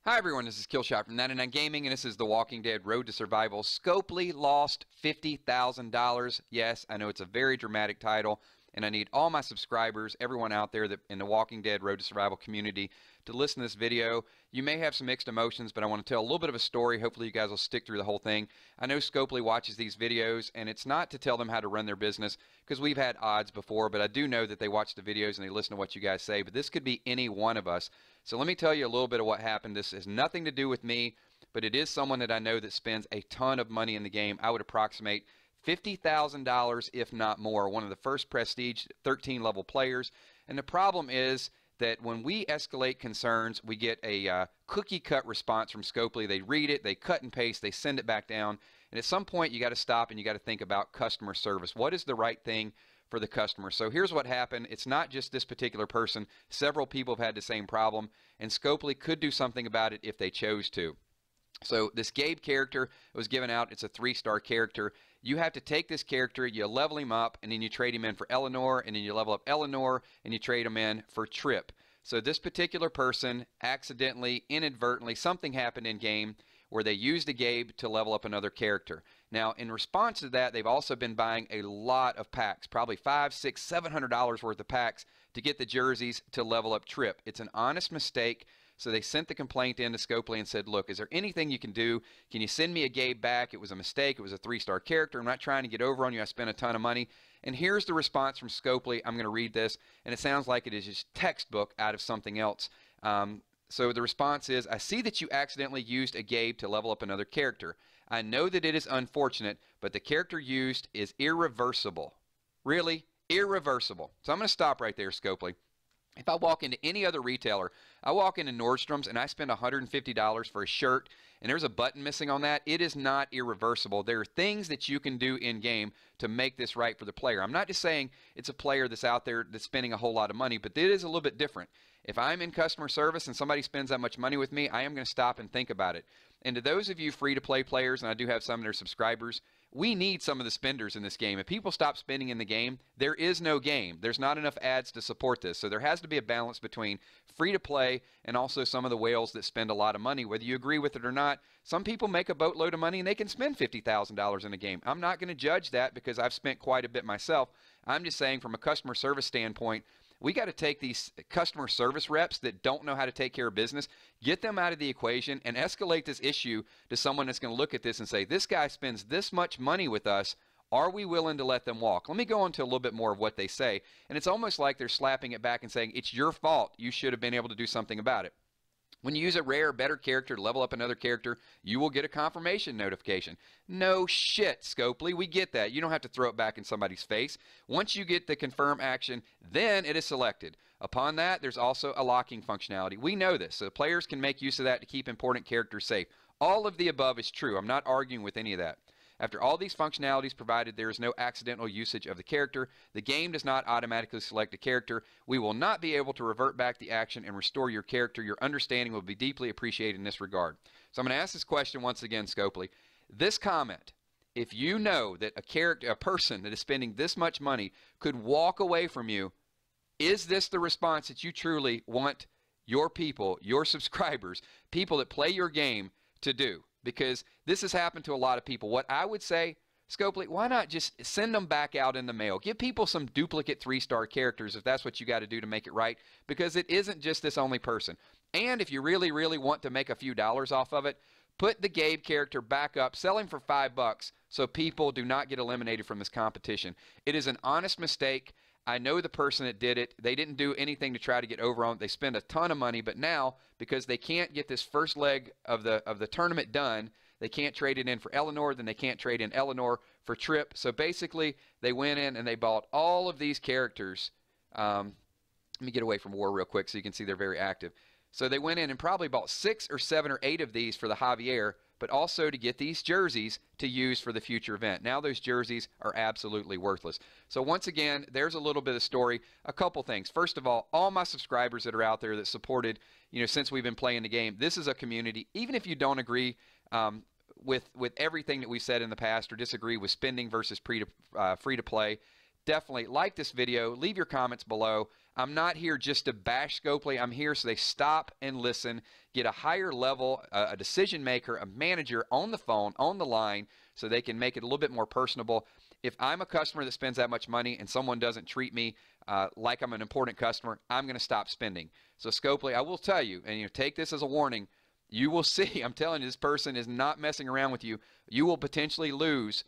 Hi everyone, this is Killshot from 99 Gaming, and this is The Walking Dead Road to Survival. Scopely lost $50,000. Yes, I know it's a very dramatic title, and I need all my subscribers, everyone out there that in the Walking Dead Road to Survival community, to listen to this video. You may have some mixed emotions, but I want to tell a little bit of a story. Hopefully you guys will stick through the whole thing. I know Scopely watches these videos, and it's not to tell them how to run their business, because we've had odds before, but I do know that they watch the videos and they listen to what you guys say, but this could be any one of us. So let me tell you a little bit of what happened. This has nothing to do with me, but it is someone that I know that spends a ton of money in the game. I would approximate $50,000, if not more. One of the first prestige 13 level players. And the problem is that when we escalate concerns, we get a cookie cut response from Scopely. They read it, they cut and paste, they send it back down. And at some point, you got to stop and you got to think about customer service. What is the right thing for the customer? So here's what happened. It's not just this particular person. Several people have had the same problem, and Scopely could do something about it if they chose to. So this Gabe character was given out. It's a 3-star character. You have to take this character, you level him up, and then you trade him in for Eleanor, and then you level up Eleanor, and you trade him in for Trip. So this particular person accidentally, inadvertently, something happened in game where they used a Gabe to level up another character. Now, in response to that, they've also been buying a lot of packs, probably $500, $600, $700 worth of packs to get the jerseys to level up Trip. It's an honest mistake. So they sent the complaint in to Scopely and said, look, is there anything you can do? Can you send me a Gabe back? It was a mistake. It was a 3-star character. I'm not trying to get over on you. I spent a ton of money. And here's the response from Scopely. I'm going to read this, and it sounds like it is just textbook out of something else. So the response is, I see that you accidentally used a Gabe to level up another character. I know that it is unfortunate, but the character used is irreversible. Really? Irreversible. So I'm going to stop right there, Scopely. If I walk into any other retailer, I walk into Nordstrom's and I spend $150 for a shirt and there's a button missing on that, it is not irreversible. There are things that you can do in game to make this right for the player. I'm not just saying it's a player that's out there that's spending a whole lot of money, but it is a little bit different. If I'm in customer service and somebody spends that much money with me, I am going to stop and think about it. And to those of you free-to-play players, and I do have some that are subscribers, we need some of the spenders in this game. If people stop spending in the game, there is no game. There's not enough ads to support this. So there has to be a balance between free-to-play and also some of the whales that spend a lot of money. Whether you agree with it or not, some people make a boatload of money and they can spend $50,000 in a game. I'm not going to judge that because I've spent quite a bit myself. I'm just saying from a customer service standpoint, we got to take these customer service reps that don't know how to take care of business, get them out of the equation, and escalate this issue to someone that's going to look at this and say, this guy spends this much money with us. Are we willing to let them walk? Let me go into a little bit more of what they say. And it's almost like they're slapping it back and saying, it's your fault. You should have been able to do something about it. When you use a rare, better character to level up another character, you will get a confirmation notification. No shit, Scopely. We get that. You don't have to throw it back in somebody's face. Once you get the confirm action, then it is selected. Upon that, there's also a locking functionality. We know this, so the players can make use of that to keep important characters safe. All of the above is true. I'm not arguing with any of that. After all these functionalities provided, there is no accidental usage of the character. The game does not automatically select a character. We will not be able to revert back the action and restore your character. Your understanding will be deeply appreciated in this regard. So I'm going to ask this question once again, Scopely. This comment, if you know that a person that is spending this much money could walk away from you, is this the response that you truly want your people, your subscribers, people that play your game to do? Because this has happened to a lot of people. What I would say, Scopely, why not just send them back out in the mail? Give people some duplicate 3-star characters if that's what you got to do to make it right, because it isn't just this only person. And if you really, really want to make a few dollars off of it, put the Gabe character back up, sell him for $5 so people do not get eliminated from this competition. It is an honest mistake. I know the person that did it. They didn't do anything to try to get over on it. They spend a ton of money, but now, because they can't get this first leg of the tournament done, they can't trade it in for Eleanor, then they can't trade in Eleanor for Trip. So basically, they went in and they bought all of these characters. Let me get away from War real quick so you can see they're very active. So they went in and probably bought 6 or 7 or 8 of these for the Javier, but also to get these jerseys to use for the future event. Now those jerseys are absolutely worthless. So once again, there's a little bit of story. A couple things. First of all my subscribers that are out there that supported, since we've been playing the game, this is a community. Even if you don't agree with everything that we've said in the past or disagree with spending versus free to play, definitely like this video. Leave your comments below. I'm not here just to bash Scopely. I'm here so they stop and listen, get a higher level, a decision maker, a manager on the phone, on the line, so they can make it a little bit more personable. If I'm a customer that spends that much money and someone doesn't treat me like I'm an important customer, I'm going to stop spending. So Scopely, I will tell you, and take this as a warning, you will see, I'm telling you, this person is not messing around with you. You will potentially lose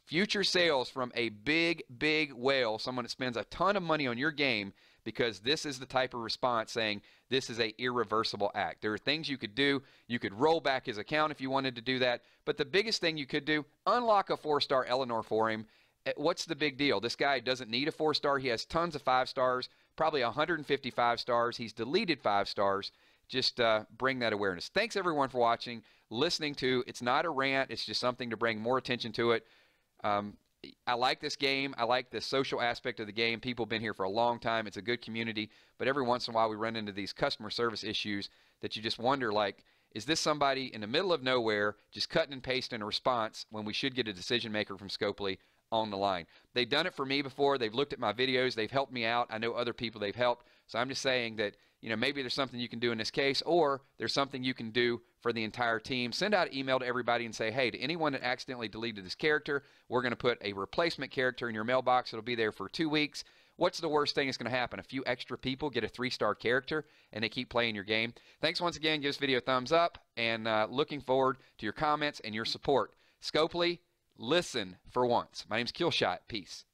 future sales from a big, big whale, someone that spends a ton of money on your game, because this is the type of response saying this is a irreversible act. There are things you could do. You could roll back his account if you wanted to do that. But the biggest thing you could do, unlock a 4-star Eleanor for him. What's the big deal? This guy doesn't need a 4-star. He has tons of 5 stars, probably 150 5 stars. He's deleted 5 stars. Just bring that awareness. Thanks everyone for watching, listening to. It's not a rant. It's just something to bring more attention to it. I like this game. I like the social aspect of the game. People have been here for a long time. It's a good community. But every once in a while we run into these customer service issues that you just wonder, like, is this somebody in the middle of nowhere just cutting and pasting a response when we should get a decision maker from Scopely on the line? They've done it for me before. They've looked at my videos. They've helped me out. I know other people they've helped. So I'm just saying that, maybe there's something you can do in this case, or there's something you can do for the entire team. Send out an email to everybody and say, hey, to anyone that accidentally deleted this character, we're going to put a replacement character in your mailbox. It'll be there for 2 weeks. What's the worst thing that's going to happen? A few extra people get a 3-star character and they keep playing your game. Thanks once again. Give this video a thumbs up, and looking forward to your comments and your support. Scopely, listen for once. My name's Killshot. Peace.